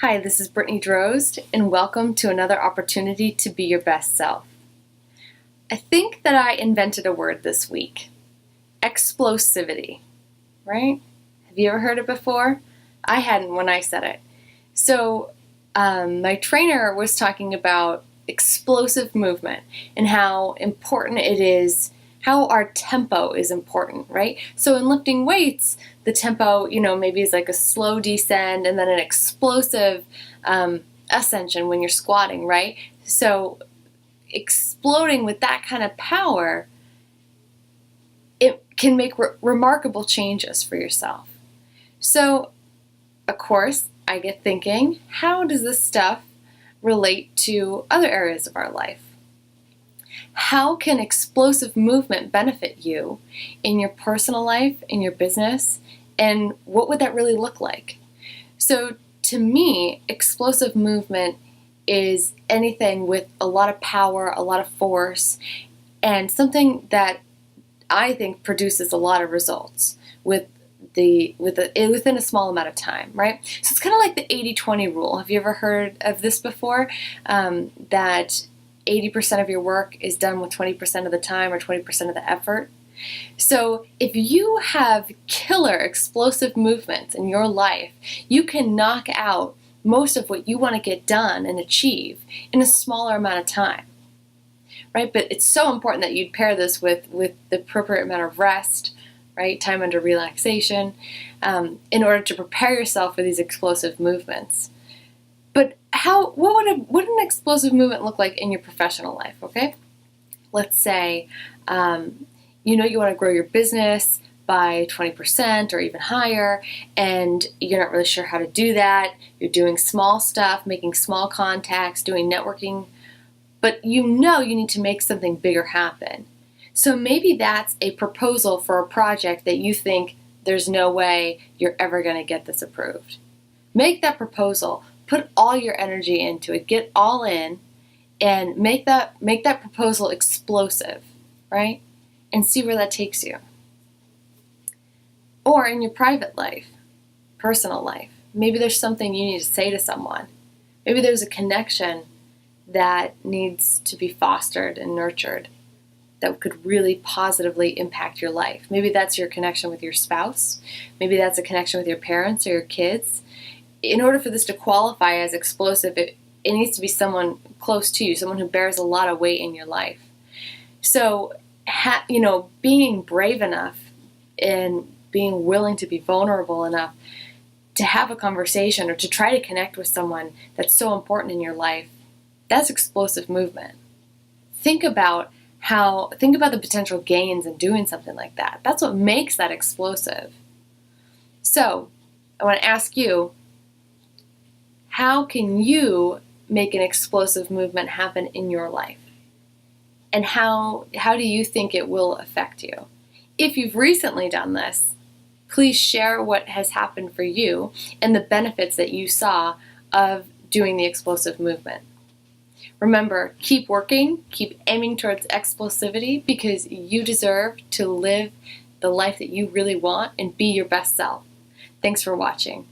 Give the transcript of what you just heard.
Hi, this is Brittany Drozd, and welcome to another opportunity to be your best self. I think that I invented a word this week. Explosivity, right? Have you ever heard it before? I hadn't when I said it. So, my trainer was talking about explosive movement and how important it is, how our tempo is important, right? So in lifting weights, the tempo, maybe is like a slow descend and then an explosive ascension when you're squatting, right? So exploding with that kind of power, it can make remarkable changes for yourself. So, of course, I get thinking, how does this stuff relate to other areas of our life? How can explosive movement benefit you in your personal life, in your business, and what would that really look like? So to me, explosive movement is anything with a lot of power, a lot of force, and something that I think produces a lot of results within a small amount of time, right? So it's kind of like the 80-20 rule. Have you ever heard of this before? That 80% of your work is done with 20% of the time or 20% of the effort. So if you have killer explosive movements in your life, you can knock out most of what you want to get done and achieve in a smaller amount of time, right? But it's so important that you pair this with the appropriate amount of rest, right? Time under relaxation, in order to prepare yourself for these explosive movements. But what would an explosive movement look like in your professional life, okay? Let's say, you want to grow your business by 20% or even higher, and you're not really sure how to do that. You're doing small stuff, making small contacts, doing networking, but you need to make something bigger happen. So maybe that's a proposal for a project that you think there's no way you're ever going to get this approved. Make that proposal. Put all your energy into it. Get all in and make that proposal explosive, right? And see where that takes you. Or in your private life, personal life, maybe there's something you need to say to someone. Maybe there's a connection that needs to be fostered and nurtured that could really positively impact your life. Maybe that's your connection with your spouse. Maybe that's a connection with your parents or your kids. In order for this to qualify as explosive, it needs to be someone close to you, someone who bears a lot of weight in your life. So, being brave enough and being willing to be vulnerable enough to have a conversation or to try to connect with someone that's so important in your life, that's explosive movement. Think about the potential gains in doing something like that. That's what makes that explosive. So, I want to ask you, how can you make an explosive movement happen in your life? And how do you think it will affect you? If you've recently done this, please share what has happened for you and the benefits that you saw of doing the explosive movement. Remember, keep working, keep aiming towards explosivity because you deserve to live the life that you really want and be your best self. Thanks for watching.